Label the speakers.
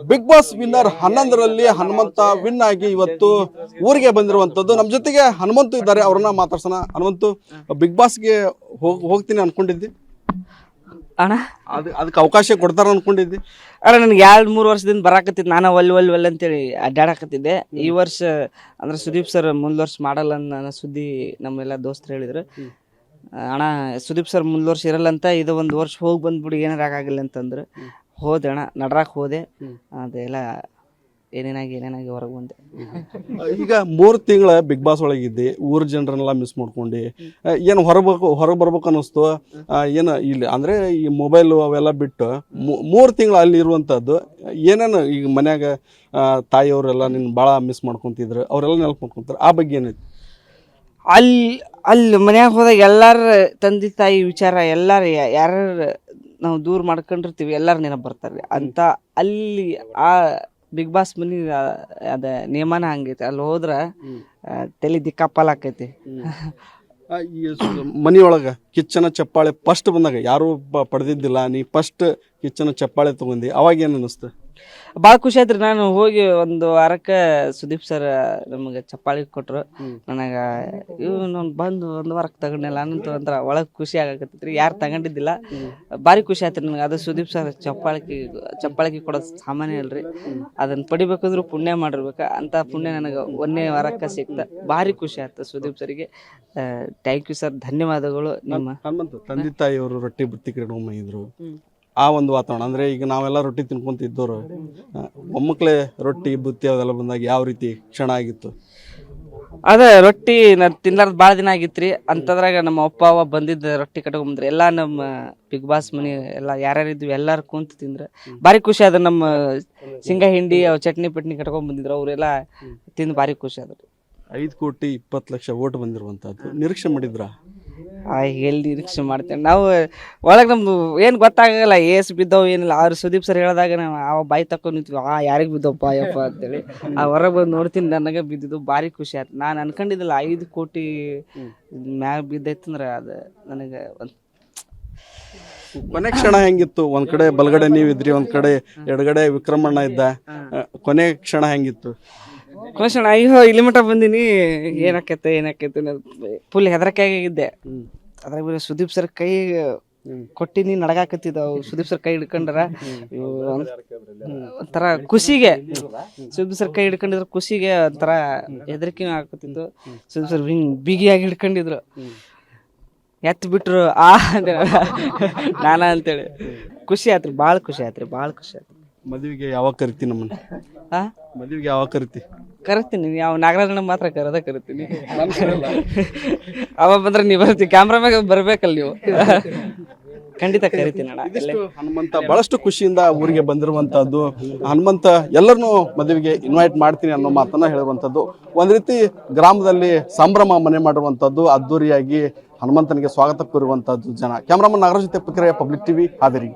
Speaker 1: Big Boss winner 11ರಲ್ಲಿ Hanumantha win ಆಗಿ ಇವತ್ತು ಊರಿಗೆ ಬಂದಿರುವಂತದ್ದು. ನಮ್ಮ ಜೊತೆಗೆ ಹನುಮಂತು ಇದ್ದಾರೆ, ಅವ್ರನ್ನ ಮಾತಾಡ್ಸೋಣ. ಹನುಮಂತು, ಬಿಗ್ ಬಾಸ್ಗೆ ಹೋಗ್ತೀನಿ ಅನ್ಕೊಂಡಿದ್ದಿ
Speaker 2: ಅಣ್ಣ?
Speaker 1: ಅದಕ್ಕೆ ಅವಕಾಶ ಕೊಡ್ತಾರ ಅನ್ಕೊಂಡಿದ್ದಿ?
Speaker 2: ಅಣ್ಣ, ನನ್ಗೆ 2-3 ವರ್ಷದಿಂದ ಬರಾಕತ್ತಿದ್, ನಾನು ಒಲ್ ಅಂತೇಳಿ ಅಡ್ಡಾಡಕತ್ತಿದ್ದೆ. ಈ ವರ್ಷ ಅಂದ್ರೆ ಸುದೀಪ್ ಸರ್ ಮುಂದ್ ವರ್ಷ ಮಾಡಲ್ಲ ಅನ್ನೋ ಸುದ್ದಿ ನಮ್ಮೆಲ್ಲ ದೋಸ್ತರು ಹೇಳಿದ್ರು. ಅಣ್ಣ, ಸುದೀಪ್ ಸರ್ ಮುಂದ್ ವರ್ಷ ಇರಲ್ಲ ಅಂತ, ಇದು 1 ವರ್ಷ ಹೋಗಿ ಬಂದ್ಬಿಡಿ, ಏನಾರ ಆಗಿಲ್ಲ ಅಂತಂದ್ರು. ಹೋದೆ ಅಣ್ಣ, ನಡ್ರಾಕ್ ಹೋದೆ. ಅದೆಲ್ಲ ಏನೇನಾಗಿ ಹೊರಗೆ ಬಂದೆ.
Speaker 1: ಈಗ 3 ತಿಂಗಳ ಬಿಗ್ ಬಾಸ್ ಒಳಗಿದ್ದೆ, ಊರ್ ಜನರನ್ನೆಲ್ಲ ಮಿಸ್ ಮಾಡ್ಕೊಂಡು ಏನು ಹೊರಗೆ ಬರ್ಬೇಕು ಅನ್ನಿಸ್ತು? ಏನು ಇಲ್ಲಿ ಅಂದ್ರೆ ಈ ಮೊಬೈಲು ಅವೆಲ್ಲ ಬಿಟ್ಟು 3 ತಿಂಗಳು ಅಲ್ಲಿ ಇರುವಂತದ್ದು ಏನೇನು ಈಗ ಮನ್ಯಾಗ ತಾಯಿಯವರೆಲ್ಲ ನಿನ್ನ ಭಾಳ ಮಿಸ್ ಮಾಡ್ಕೊಂತಿದ್ರು, ಅವರೆಲ್ಲ ನೆನಪು ಮಾಡ್ಕೊಂತಾರೆ, ಆ ಬಗ್ಗೆ ಏನೈತಿ?
Speaker 2: ಅಲ್ಲಿ ಮನ್ಯಾಗ ಹೋದಾಗ ಎಲ್ಲಾರ ತಂದೆ ತಾಯಿ ವಿಚಾರ ಎಲ್ಲಾರು ಯಾರು ನಾವು ದೂರ ಮಾಡ್ಕೊಂಡಿರ್ತೀವಿ, ಎಲ್ಲಾರು ನೆನಪು ಬರ್ತಾರೆ ಅಂತ. ಅಲ್ಲಿ ಆ ಬಿಗ್ ಬಾಸ್ ಮನಿ ಅದ ನಿಯಮನ ಹಂಗೈತಿ. ಅಲ್ಲಿ ಹೋದ್ರ ತಲೆ ದಿಕ್ಕಾಪಲ್ ಆಕೈತಿ.
Speaker 1: ಮನಿಯೊಳಗ ಕಿಚ್ಚನ ಚಪ್ಪಾಳೆ ಫಸ್ಟ್ ಬಂದಾಗ ಯಾರು ಪಡೆದಿದ್ದಿಲ್ಲ, ನೀ ಫಸ್ಟ್ ಕಿಚ್ಚನ ಚಪ್ಪಾಳೆ ತಗೊಂಡಿ, ಅವಾಗ ಏನು ಅನ್ನಿಸ್ತು?
Speaker 2: ಭಾಳ ಖುಷಿ ಆಯ್ತ್ರಿ. ನಾನು ಹೋಗಿ 1 ವಾರಕ್ಕೆ ಸುದೀಪ್ ಸರ್ ನಮಗೆ ಚಪ್ಪಾಳಿ ಕೊಟ್ರು. ನನಗೆ ಇವ್ ಬಂದು 1 ವಾರಕ್ಕೆ ತಗೊಂಡಿಲ್ಲ ಅನ್ನಂತ ಒಂಥರ ಒಳಗೆ ಖುಷಿ ಆಗಕತ್ತೈತ್ರಿ. ಯಾರು ತಗೊಂಡಿದ್ದಿಲ್ಲ, ಭಾರಿ ಖುಷಿ ಆಯ್ತು ನನಗೆ. ಅದು ಸುದೀಪ್ ಸರ್ ಚಪ್ಪಾಳಿಗೆ ಕೊಡೋದು ಸಾಮಾನ್ಯ ಅಲ್ರಿ. ಅದನ್ನ ಪಡಿಬೇಕಂದ್ರೂ ಪುಣ್ಯ ಮಾಡಿರ್ಬೇಕು. ಅಂತ ಪುಣ್ಯ ನನಗೆ 1ನೇ ವಾರಕ್ಕೆ ಸಿಕ್ತ. ಭಾರಿ ಖುಷಿ ಆಯ್ತು ಸುದೀಪ್ ಸರ್ಗೆ. ಥ್ಯಾಂಕ್ ಯು ಸರ್, ಧನ್ಯವಾದಗಳು. ನಿಮ್ಮ
Speaker 1: ತಂದೆ ತಾಯಿಯವರು ರೊಟ್ಟಿ ಬುತ್ತಿ ಕಡೆ ಇದ್ರು, ಆ ಒಂದು ವಾತಾವರಣ ಅಂದ್ರೆ ಈಗ ನಾವೆಲ್ಲ ರೊಟ್ಟಿ ತಿನ್ಕೊಂತಿದ್ದವ್ರು, ಮೊಮ್ಮಕ್ಳೇ ರೊಟ್ಟಿ ಬುತ್ತಿ ಅವೆಲ್ಲ ಬಂದಾಗ ಯಾವ ರೀತಿ ಕ್ಷಣ ಆಗಿತ್ತು?
Speaker 2: ಅದ ರೊಟ್ಟಿ ನಾನು ತಿನ್ಲಾರ್ದು ಭಾಳ ದಿನ ಆಗಿತ್ರಿ. ಅಂತದ್ರಾಗ ನಮ್ಮ ಅಪ್ಪ ಅವ್ವ ಬಂದಿದ್ದ ರೊಟ್ಟಿ ಕಟ್ಕೊಂಡ್ಬಂದ್ರೆ ಎಲ್ಲ ನಮ್ಮ ಬಿಗ್ ಬಾಸ್ ಮನಿ ಎಲ್ಲ ಯಾರ್ಯಾರಿದ್ವಿ ಎಲ್ಲಾರು ಕುಂತು ತಿಂದ್ರೆ ಭಾರಿ ಖುಷಿ ಅದ. ನಮ್ಮ ಶೇಂಗಾ ಹಿಂಡಿ ಅವ್ ಚಟ್ನಿ ಪಟ್ನಿ ಕಟ್ಕೊಂಡ್ ಬಂದಿದ್ರು, ಅವರೆಲ್ಲ ತಿಂದು ಭಾರಿ ಖುಷಿ ಅದ.
Speaker 1: 5,20,00,000 ಓಟ್ ಬಂದಿರುವಂತದ್ದು ನಿರೀಕ್ಷೆ ಮಾಡಿದ್ರ?
Speaker 2: ಎಲ್ಲಿ ನಿರೀಕ್ಷೆ ಮಾಡ್ತೇನೆ ನಾವು. ಒಳಗೆ ನಮ್ದು ಏನು ಗೊತ್ತಾಗಲ್ಲ, ಏಸ್ ಬಿದ್ದವು ಏನಿಲ್ಲ. ಅವ್ರು ಸುದೀಪ್ ಸರ್ ಹೇಳಿದಾಗ ನಾವು ಅವ ಬಾಯಿ ತಕೊಂಡು ನಿಂತೀವಿ, ಯಾರಿಗೆ ಬಿದ್ದವಪ್ಪ ಯಪ್ಪ ಅಂತೇಳಿ. ಆ ಹೊರಗೆ ಬಂದು ನೋಡ್ತೀನಿ, ನನಗೆ ಬಿದ್ದಿದ್ದು ಭಾರಿ ಖುಷಿ ಆಯ್ತು. ನಾನು ಅನ್ಕೊಂಡಿದ್ದಿಲ್ಲ 5 ಕೋಟಿ ಮ್ಯಾಗ ಬಿದ್ದೈತಂದ್ರೆ ಅದು ನನಗೆ ಒಂದು
Speaker 1: ಕೊನೆ ಕ್ಷಣ ಹೆಂಗಿತ್ತು? ಒಂದ್ ಕಡೆ ಬಲಗಡೆ ನೀವಿದ್ರಿ, ಒಂದ್ ಕಡೆ ಎಡಗಡೆ ವಿಕ್ರಮಣ್ಣ ಇದ್ದ, ಕೊನೆ ಕ್ಷಣ ಹೆಂಗಿತ್ತು?
Speaker 2: ಕ್ವಶನ್, ಅಯ್ಯೋ ಇಲ್ಲಿ ಮಟ್ಟ ಬಂದಿನಿ, ಏನಾಕೈತೆ ಫುಲ್ ಹೆದರಿಕೆ ಆಗಿದ್ದೆ. ಅದ್ರಾಗ ಸುದೀಪ್ ಸರ್ ಕೈ ಕೊಟ್ಟಿನಿ, ನಡಗಾಕತ್ತಿದ್ದವು. ಸುದೀಪ್ ಸರ್ ಕೈ ಹಿಡ್ಕೊಂಡ್ರ ಒಂಥರ ಖುಷಿಗೆ, ಸುದೀಪ್ ಸರ್ ಕೈ ಹಿಡ್ಕೊಂಡಿದ್ರ ಖುಷಿಗೆ ಒಂಥರ ಹೆದರಿಕೆ ಆಕತ್ತಿತ್ತು. ಸುದೀಪ್ ಸರ್ ಬಿಗಿಯಾಗಿ ಹಿಡ್ಕೊಂಡಿದ್ರು, ಎತ್ ಬಿಟ್ರು ನಾನ ಅಂತೇಳಿ ಖುಷಿ ಆಯ್ತ್ರಿ. ಭಾಳ ಖುಷಿ ಆಯ್ತು.
Speaker 1: ಮದುವೆಗೆ ಯಾವಾಗ ಕರಿತಿ ನಮ್ಮನ್ನ? ಮದುವೆಗೆ ಯಾವಾಗ ಕರಿತಿ?
Speaker 2: ಕರಿತೀನಿ. ಯಾವ ನಾಗರಾಜನ ಮಾತ್ರ ಕರಿತೀನಿ. ಅವ ಬಂದ್ರೆ ನೀವು ಬರ್ತೀವಿ, ಕ್ಯಾಮ್ರಾಮ್ಯಾಗ ಬರ್ಬೇಕಲ್ಲ ನೀವು. ಖಂಡಿತ ಕರಿತೀನಿ ಅಣ್ಣ.
Speaker 1: ಹನುಮಂತ ಬಹಳಷ್ಟು ಖುಷಿಯಿಂದ ಊರಿಗೆ ಬಂದಿರುವಂತದ್ದು. ಹನುಮಂತ ಎಲ್ಲರನ್ನೂ ಮದುವೆಗೆ ಇನ್ವೈಟ್ ಮಾಡ್ತೀನಿ ಅನ್ನೋ ಮಾತನ್ನ ಹೇಳುವಂಥದ್ದು. ಒಂದ್ ರೀತಿ ಗ್ರಾಮದಲ್ಲಿ ಸಂಭ್ರಮ ಮನೆ ಮಾಡಿರುವಂತದ್ದು, ಅದ್ದೂರಿಯಾಗಿ ಹನುಮಂತನಿಗೆ ಸ್ವಾಗತ ಕೋರುವಂತದ್ದು ಜನ. ಕ್ಯಾಮ್ರಾಮನ್ ನಾಗರಾಜ್ ಜೊತೆ ಪಬ್ಲಿಕ್ ಟಿವಿ, ಹಾವೇರಿ.